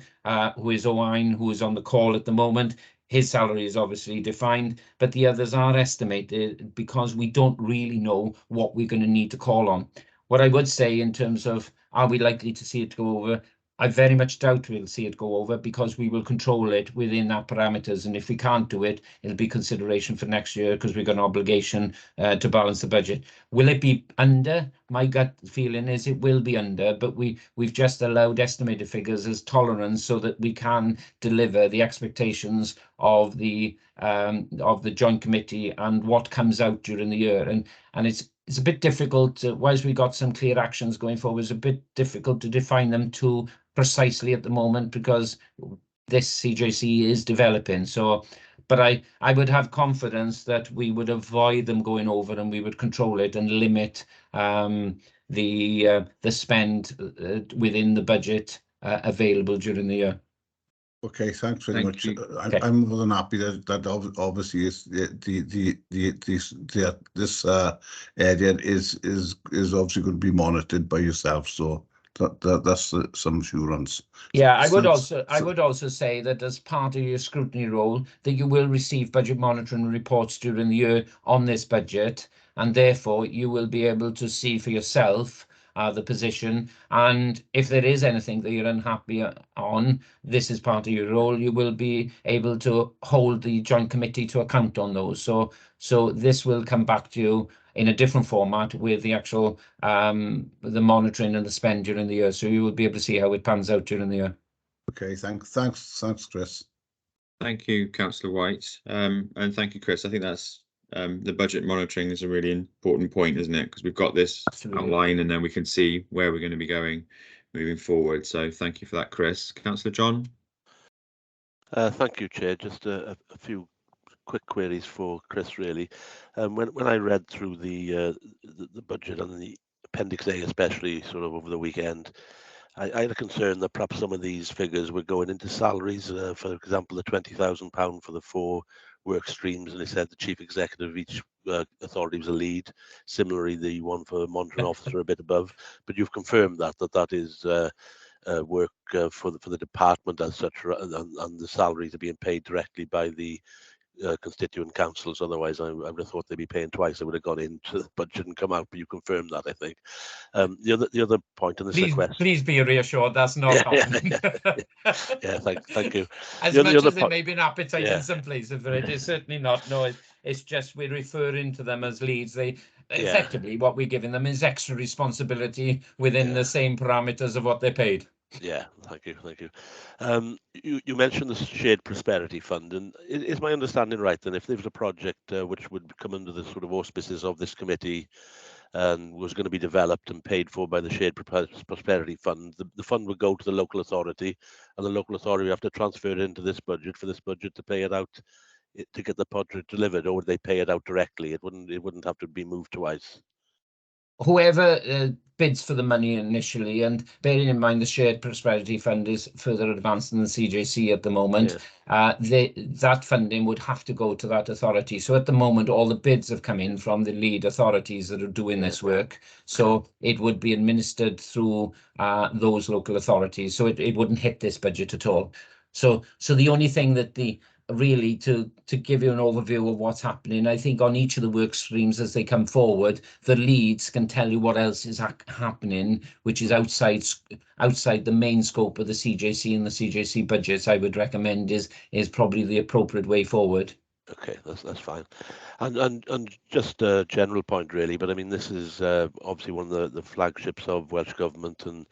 who is Owain, who is on the call at the moment. His salary is obviously defined, but the others are estimated because we don't really know what we're going to need to call on. What I would say in terms of, are we likely to see it go over? I very much doubt we'll see it go over, because we will control it within our parameters. And if we can't do it, it'll be consideration for next year, because we've got an obligation to balance the budget. Will it be under? My gut feeling is it will be under, but we've just allowed estimated figures as tolerance so that we can deliver the expectations of the joint committee and what comes out during the year. And it's a bit difficult, whilst we got some clear actions going forward, it's a bit difficult to define them too precisely at the moment, because this CJC is developing. So, but I would have confidence that we would avoid them going over, and we would control it and limit the spend within the budget available during the year. Okay, thanks very much. Okay. I'm more than happy that obviously is this area is obviously going to be monitored by yourself. So that's some assurance. Yeah, I would also say that as part of your scrutiny role, that you will receive budget monitoring reports during the year on this budget, and therefore you will be able to see for yourself the position. And if there is anything that you're unhappy on, this is part of your role, you will be able to hold the joint committee to account on those. So this will come back to you in a different format with the actual the monitoring and the spend during the year. So you will be able to see how it pans out during the year. Okay, thanks, Chris. Thank you, Councillor White, and thank you, Chris. I think that's the budget monitoring is a really important point, isn't it? Because we've got this outline, and then we can see where we're going to be going moving forward. So thank you for that, Chris. Councillor John. Thank you, Chair. Just a few quick queries for Chris, really. When I read through the budget and the Appendix A, especially sort of over the weekend, I had a concern that perhaps some of these figures were going into salaries. For example, the £20,000 for the 4 work streams, and they said the chief executive of each authority was a lead. Similarly, the one for monitoring officer a bit above. But you've confirmed that is work for the department as such, and the salaries are being paid directly by the constituent councils. Otherwise, I would have thought they'd be paying twice. They would have gone into the budget and come out. But you confirmed that, I think. The other point in this question. Please be reassured that's not happening. Yeah, thank you. As The much other as there point- may be an appetite Yeah. in some places, but it is certainly not. No, it's just we're referring to them as leads. They effectively what we're giving them is extra responsibility within the same parameters of what they're paid. Yeah, thank you. You mentioned the Shared Prosperity Fund, and is my understanding right? Then, if there was a project which would come under the sort of auspices of this committee and was going to be developed and paid for by the Shared Prosperity Fund, the fund would go to the local authority, and the local authority would have to transfer it into this budget for this budget to pay it out to get the project delivered, or would they pay it out directly? It wouldn't have to be moved twice. Whoever bids for the money initially, and bearing in mind the Shared Prosperity Fund is further advanced than the CJC at the moment, that funding would have to go to that authority. So at the moment, all the bids have come in from the lead authorities that are doing this work. So it would be administered through those local authorities. So it wouldn't hit this budget at all. So the only thing that really to give you an overview of what's happening, I think on each of the work streams as they come forward, the leads can tell you what else is happening, which is outside the main scope of the CJC and the CJC budgets. I would recommend is probably the appropriate way forward. Okay, that's fine. And just a general point really, but I mean this is obviously one of the flagships of Welsh Government, and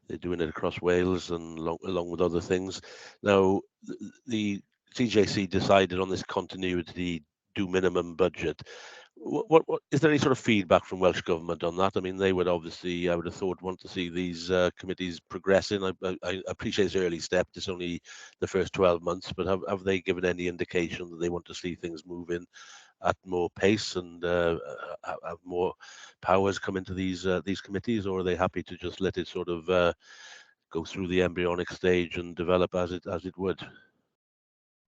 they're doing it across Wales and along with other things. Now the CJC decided on this continuity do minimum budget. What is there any sort of feedback from Welsh Government on that? I mean, they would obviously, I would have thought, want to see these committees progressing. I appreciate it's early step. It's only the first 12 months, but have they given any indication that they want to see things moving at more pace and have more powers come into these committees, or are they happy to just let it sort of go through the embryonic stage and develop as it would?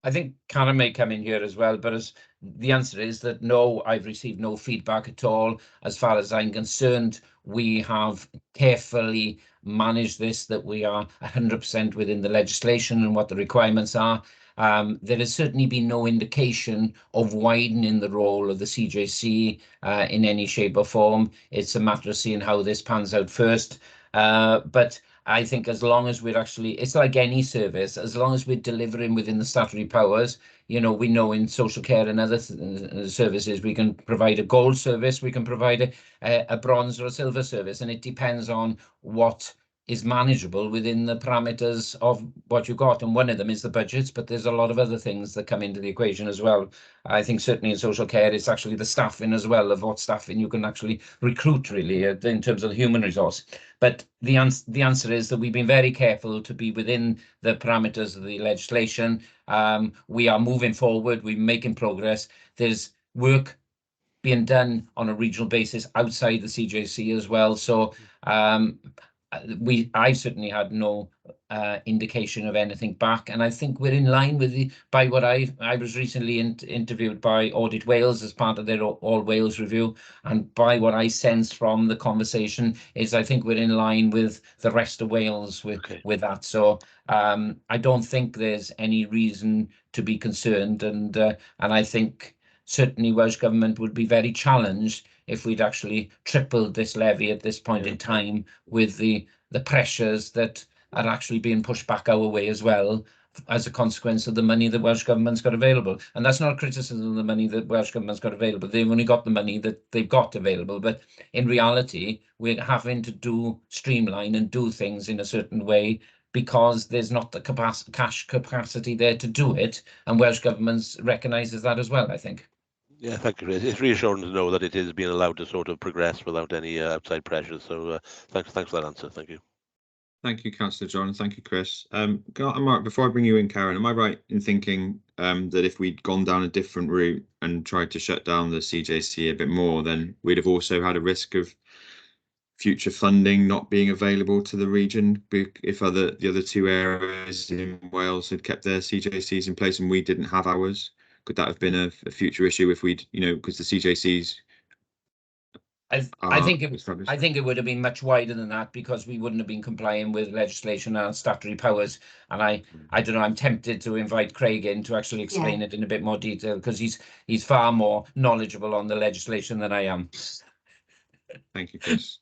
I think Karen may come in here as well, but the answer is that no, I've received no feedback at all. As far as I'm concerned, we have carefully managed this, that we are 100% within the legislation and what the requirements are. There has certainly been no indication of widening the role of the CJC in any shape or form. It's a matter of seeing how this pans out first. But I think as long as we're it's like any service, as long as we're delivering within the statutory powers, we know in social care and other services, we can provide a gold service, we can provide a bronze or a silver service, and it depends on what is manageable within the parameters of what you've got. And one of them is the budgets, but there's a lot of other things that come into the equation as well. I think certainly in social care, it's actually the staffing as well, of what staffing you can actually recruit really in terms of the human resource. But the answer is that we've been very careful to be within the parameters of the legislation. We are moving forward, we're making progress. There's work being done on a regional basis outside the CJC as well. So I certainly had no indication of anything back, and I think we're in line with by what I was recently interviewed by Audit Wales as part of their All Wales review, and by what I sensed from the conversation is I think we're in line with the rest of Wales with that. So I don't think there's any reason to be concerned, and I think certainly Welsh Government would be very challenged if we'd actually tripled this levy at this point in time, with the pressures that are actually being pushed back our way as well, as a consequence of the money that Welsh Government's got available. And that's not a criticism of the money that Welsh Government's got available. They've only got the money that they've got available. But in reality, we're having to streamline and do things in a certain way, because there's not the cash capacity there to do it. And Welsh Government recognises that as well, I think. Yeah, thank you. It's reassuring to know that it is being allowed to sort of progress without any outside pressure. So thanks for that answer. Thank you. Thank you, Councillor John, and thank you, Chris. Before I bring you in, Karen, am I right in thinking that if we'd gone down a different route and tried to shut down the CJC a bit more, then we'd have also had a risk of future funding not being available to the region if the other two areas in Wales had kept their CJCs in place and we didn't have ours? Could that have been a future issue if we'd, because the CJCs? I think it would have been much wider than that, because we wouldn't have been complying with legislation and statutory powers. And I don't know, I'm tempted to invite Craig in to actually explain it in a bit more detail, because he's far more knowledgeable on the legislation than I am. Thank you, Chris.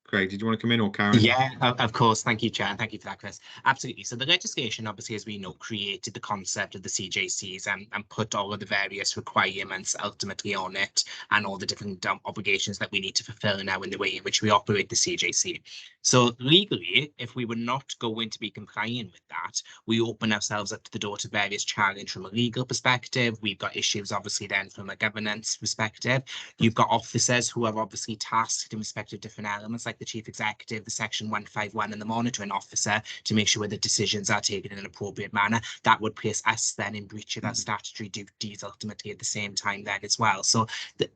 Craig, did you want to come in, or Karen? Yeah, of course. Thank you, Chair, and thank you for that, Chris. Absolutely. So the legislation, obviously, as we know, created the concept of the CJCs and put all of the various requirements ultimately on it, and all the different obligations that we need to fulfill now in the way in which we operate the CJC. So legally, if we were not going to be complying with that, we open ourselves up to the door to various challenges from a legal perspective. We've got issues, obviously, then from a governance perspective. You've got officers who are obviously tasked in respect of different elements, like the Chief Executive, the Section 151, and the monitoring officer, to make sure the decisions are taken in an appropriate manner. That would place us then in breach of our statutory duties ultimately at the same time then as well. So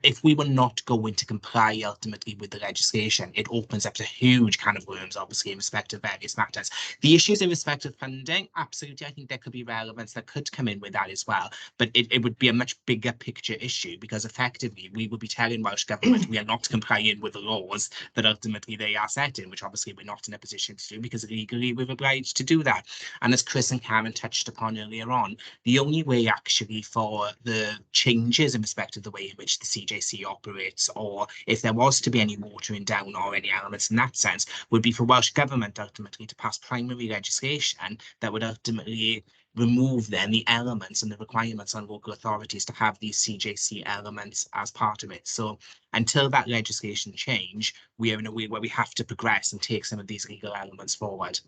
if we were not going to comply ultimately with the legislation, it opens up a huge can of worms, obviously, in respect of various matters. The issues in respect of funding, absolutely, I think there could be relevance that could come in with that as well. But it would be a much bigger picture issue, because effectively we would be telling Welsh Government we are not complying with the laws that ultimately they are set in, which obviously we're not in a position to do, because legally we're obliged to do that. And as Chris and Karen touched upon earlier on, the only way actually for the changes in respect of the way in which the CJC operates, or if there was to be any watering down or any elements in that sense, would be for Welsh Government ultimately to pass primary legislation that would ultimately remove then the elements and the requirements on local authorities to have these CJC elements as part of it. So until that legislation change, we are in a way where we have to progress and take some of these legal elements forward.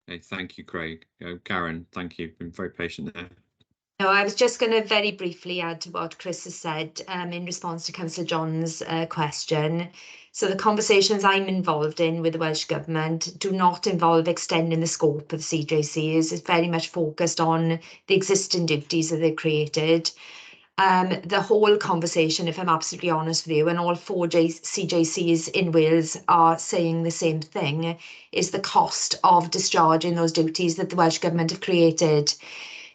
Okay, thank you, Craig. Karen, thank you. Been very patient there. No, I was just going to very briefly add to what Chris has said in response to Councillor John's question. So the conversations I'm involved in with the Welsh Government do not involve extending the scope of CJCs. It's very much focused on the existing duties that they've created. The whole conversation, if I'm absolutely honest with you, and all 4 CJCs in Wales are saying the same thing, is the cost of discharging those duties that the Welsh Government have created.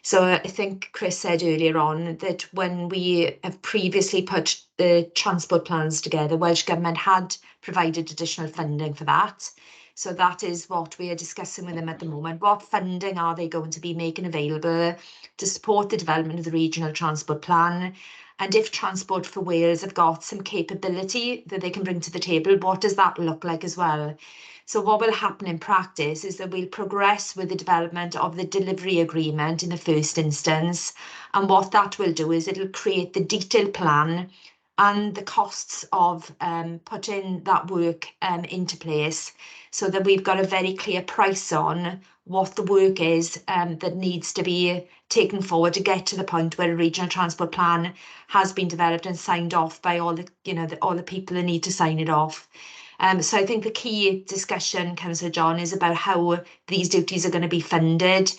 So I think Chris said earlier on that when we have previously put the transport plans together, Welsh Government had provided additional funding for that. So that is what we are discussing with them at the moment. What funding are they going to be making available to support the development of the regional transport plan? And if Transport for Wales have got some capability that they can bring to the table, what does that look like as well? So what will happen in practice is that we'll progress with the development of the delivery agreement in the first instance. And what that will do is it'll create the detailed plan and the costs of putting that work into place, so that we've got a very clear price on what the work is that needs to be taken forward to get to the point where a regional transport plan has been developed and signed off by all the, all the people that need to sign it off. So I think the key discussion, Councillor John, is about how these duties are going to be funded.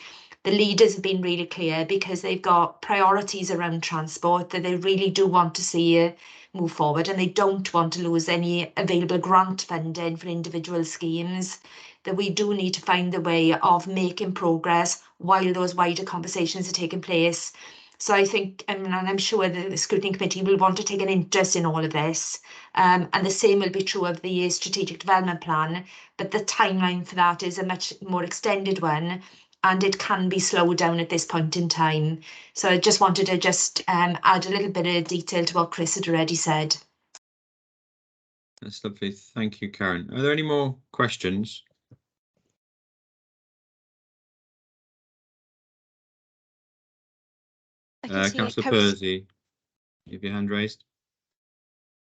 The leaders have been really clear, because they've got priorities around transport that they really do want to see move forward, and they don't want to lose any available grant funding for individual schemes, that we do need to find the way of making progress while those wider conversations are taking place. So I think, and I'm sure the Scrutiny Committee will want to take an interest in all of this. And the same will be true of the Strategic Development Plan, but the timeline for that is a much more extended one, and it can be slowed down at this point in time. So I just wanted to add a little bit of detail to what Chris had already said. That's lovely. Thank you, Karen. Are there any more questions? Councillor Percy, you have your hand raised.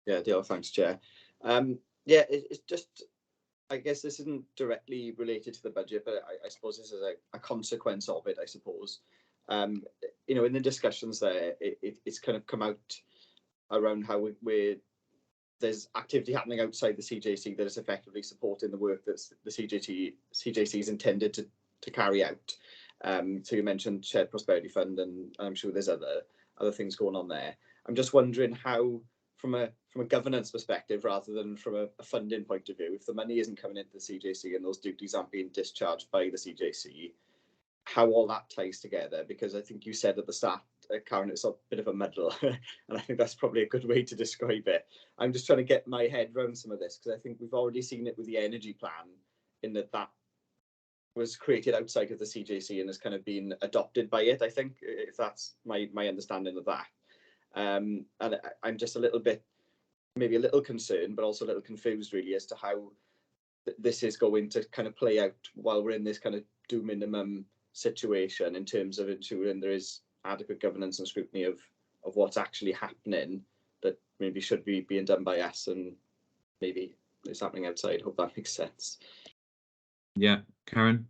Yeah, thanks, Chair. Yeah, it's just, I guess this isn't directly related to the budget, but I suppose this is a consequence of it, I suppose. In the discussions there, it's kind of come out around how there's activity happening outside the CJC that is effectively supporting the work that the CJC is intended to carry out. So you mentioned Shared Prosperity Fund, and I'm sure there's other things going on there. I'm just wondering how, from a governance perspective rather than from a funding point of view, if the money isn't coming into the CJC and those duties aren't being discharged by the CJC, how all that ties together, because I think you said at the start, Karen, it's a bit of a muddle, and I think that's probably a good way to describe it. I'm just trying to get my head around some of this, because I think we've already seen it with the energy plan, in that was created outside of the CJC and has kind of been adopted by it, I think, if that's my understanding of that. And I'm just a little bit, maybe a little concerned, but also a little confused really as to how this is going to kind of play out while we're in this kind of do minimum situation, in terms of ensuring there is adequate governance and scrutiny of what's actually happening that maybe should be being done by us and maybe it's happening outside. Hope that makes sense. Yeah, Karen?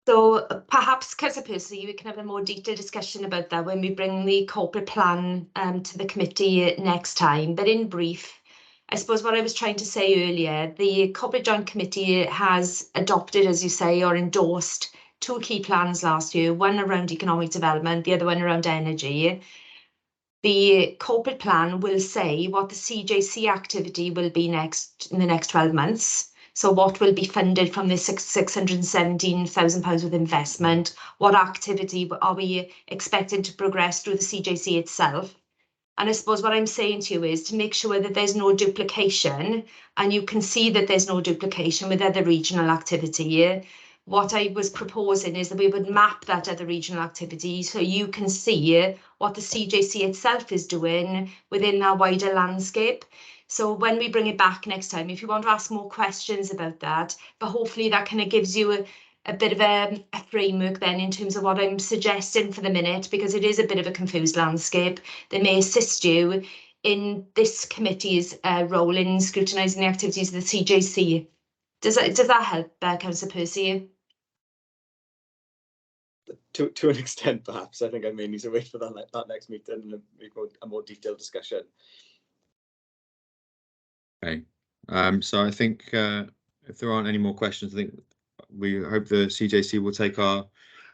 So perhaps, Councillor Percy, we can have a more detailed discussion about that when we bring the corporate plan to the committee next time. But in brief, I suppose what I was trying to say earlier, the Corporate Joint Committee has adopted, as you say, or endorsed 2 key plans last year, one around economic development, the other one around energy. The corporate plan will say what the CJC activity will be next in the next 12 months. So what will be funded from this £617,000 worth of investment? What activity are we expected to progress through the CJC itself? And I suppose what I'm saying to you is to make sure that there's no duplication, and you can see that there's no duplication with other regional activity. What I was proposing is that we would map that other regional activity so you can see what the CJC itself is doing within our wider landscape. So when we bring it back next time, if you want to ask more questions about that, but hopefully that kind of gives you a bit of a framework then in terms of what I'm suggesting for the minute, because it is a bit of a confused landscape that may assist you in this committee's role in scrutinising the activities of the CJC. Does that help, Councillor Percy? To an extent, perhaps. I think I may need to wait for that next meeting and a more detailed discussion. Okay. So I think if there aren't any more questions, I think we hope the CJC will take our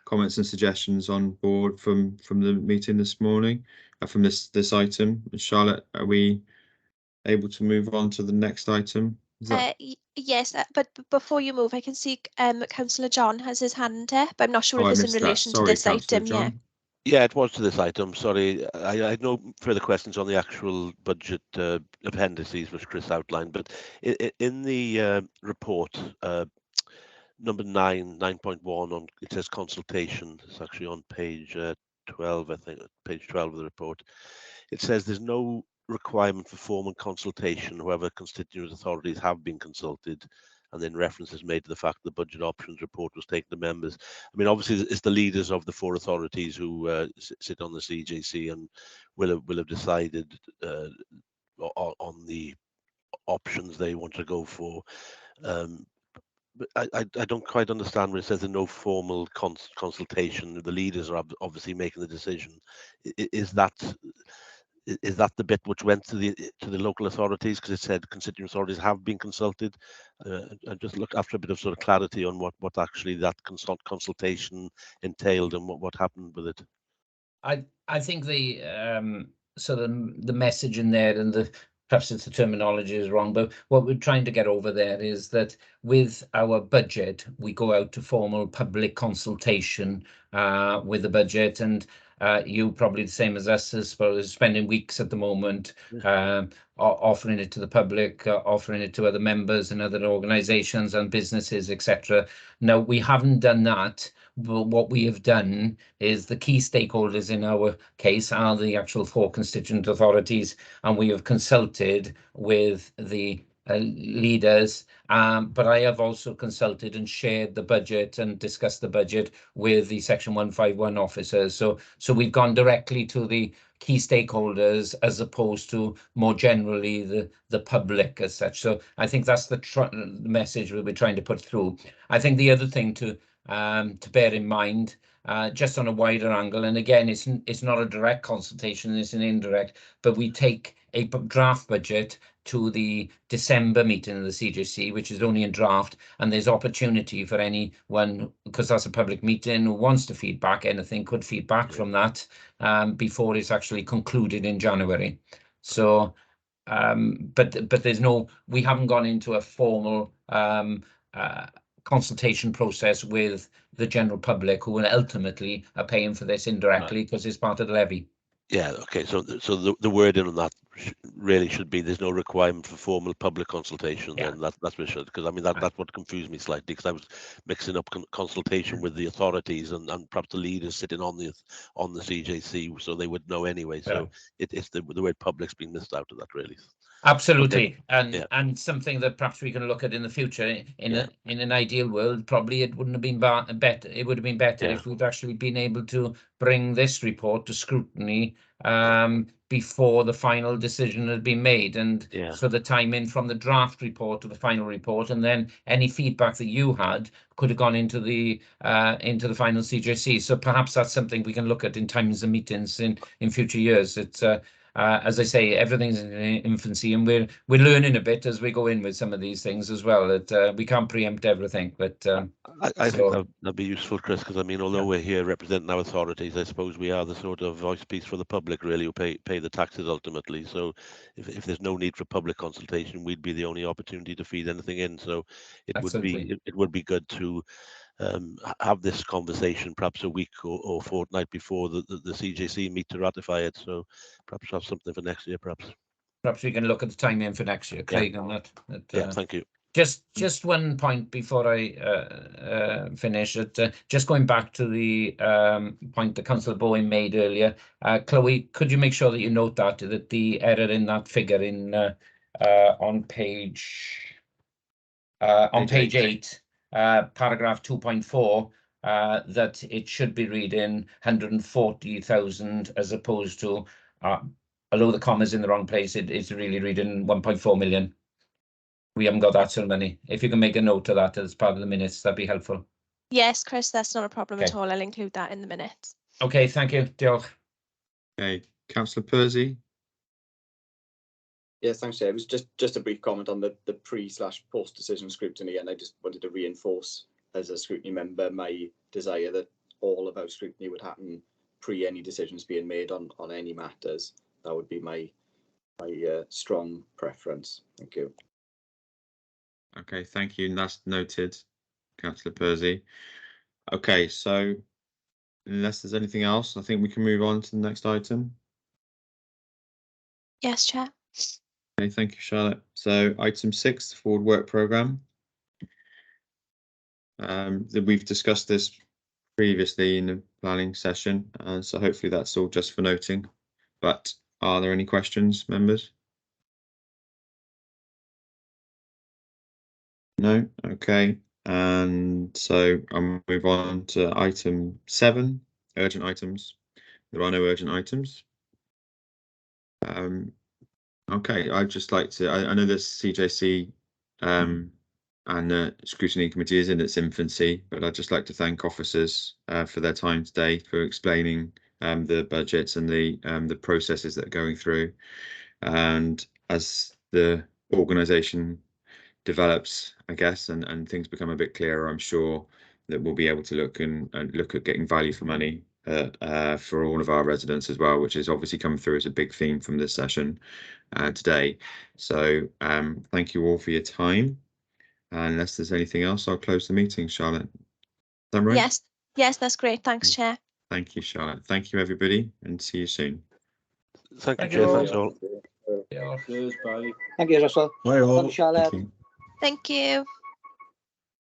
comments and suggestions on board from the meeting this morning, from this item. Charlotte, are we able to move on to the next item? Yes, but before you move, I can see Councillor John has his hand up. I'm not sure Oh, if I it's in missed that. relation to Sorry, this Councillor item. John. Yeah, it was to this item. Sorry, I had no further questions on the actual budget appendices which Chris outlined, but in the report, number 9.1 on, it says consultation. It's actually on page 12, I think, page 12 of the report. It says there's no requirement for formal consultation, however constituent authorities have been consulted, and then reference is made to the fact the budget options report was taken to members. I mean, obviously it's the leaders of the 4 authorities who sit on the CJC and will have decided on the options they want to go for. But I don't quite understand when it says there's no formal consultation. The leaders are obviously making the decision. Is that the bit which went to the local authorities, because it said constituent authorities have been consulted? And just look after a bit of sort of clarity on what actually that consultation entailed and what happened with it. I think the so the message in there, and perhaps it's the terminology is wrong, but what we're trying to get over there is that with our budget, we go out to formal public consultation with the budget, and you probably the same as us, as well as spending weeks at the moment offering it to the public, offering it to other members and other organisations and businesses, etc. Now, we haven't done that. But what we have done is the key stakeholders in our case are the actual 4 constituent authorities, and we have consulted with the leaders, but I have also consulted and shared the budget and discussed the budget with the Section 151 officers. So we've gone directly to the key stakeholders as opposed to more generally the public as such. So I think that's the message we're trying to put through. I think the other thing to bear in mind, just on a wider angle, and again, it's not a direct consultation, it's an indirect, but we take a draft budget to the December meeting of the CJC, which is only in draft, and there's opportunity for anyone, because that's a public meeting, who wants to feedback anything, could feedback from that before it's actually concluded in January. So but there's no, we haven't gone into a formal consultation process with the general public, who will ultimately are paying for this indirectly because it's part of the levy. Yeah, okay, so the wording on that really should be there's no requirement for formal public consultation, Yeah. and that's what it should, because I mean that's what confused me slightly, because I was mixing up consultation with the authorities and perhaps the leaders sitting on the CJC, so they would know anyway. So it's the word public's been missed out of that, really. Absolutely, Okay. and something that perhaps we can look at in the future. In an ideal world, probably it wouldn't have been better. It would have been better if we'd actually been able to bring this report to scrutiny before the final decision had been made, and so the time in from the draft report to the final report, and then any feedback that you had could have gone into the final CJC. So perhaps that's something we can look at in times of meetings in future years. It's as I say, everything's in infancy, and we're learning a bit as we go in with some of these things as well. That we can't preempt everything, but I think that'd be useful, Chris, because I mean, although we're here representing our authorities, I suppose we are the sort of voice piece for the public, really, who pay the taxes ultimately. So if there's no need for public consultation, we'd be the only opportunity to feed anything in. So it would be good to have this conversation perhaps a week or fortnight before the CJC meet to ratify it. So perhaps have something for next year, perhaps. Perhaps we can look at the timing for next year, Craig, on that. Yeah, thank you. Just one point before I finish it. Just going back to the point that Councillor Bowen made earlier, Chloe, could you make sure that you note that the error in that figure in on page 8, paragraph 2.4, that it should be reading 140,000 as opposed to, although the comma's in the wrong place, it's really reading 1.4 million. We haven't got that sort of money. If you can make a note of that as part of the minutes, that'd be helpful. Yes, Chris, that's not a problem at all. I'll include that in the minutes. Okay, thank you. Diolch. Okay, Councillor Percy. Yes, thanks, Chair. It was just a brief comment on the pre/post decision scrutiny, and I just wanted to reinforce as a scrutiny member my desire that all of our scrutiny would happen pre any decisions being made on any matters. That would be my strong preference. Thank you. Okay, thank you. And that's noted, Councillor Percy. Okay, so unless there's anything else, I think we can move on to the next item. Yes, Chair. Okay, thank you, Charlotte. So item 6, the forward work programme. We've discussed this previously in the planning session, and so hopefully that's all just for noting. But are there any questions, members? No? Okay. And so I'll move on to item 7, urgent items. There are no urgent items. Okay, I'd just like to, I know this CJC and the scrutiny committee is in its infancy, but I'd just like to thank officers for their time today, for explaining the budgets and the processes that are going through. And as the organisation develops, I guess, and things become a bit clearer, I'm sure that we'll be able to look at getting value for money for all of our residents as well, which has obviously come through as a big theme from this session today. So thank you all for your time. Unless there's anything else, I'll close the meeting. Charlotte, is that right? Yes, that's great. Thanks, Chair. Thank you, Charlotte. Thank you, everybody, and see you soon. Thank you, Chair. Thanks all. Thank you, Russell. Bye all. Charlotte. Thank you. Thank you.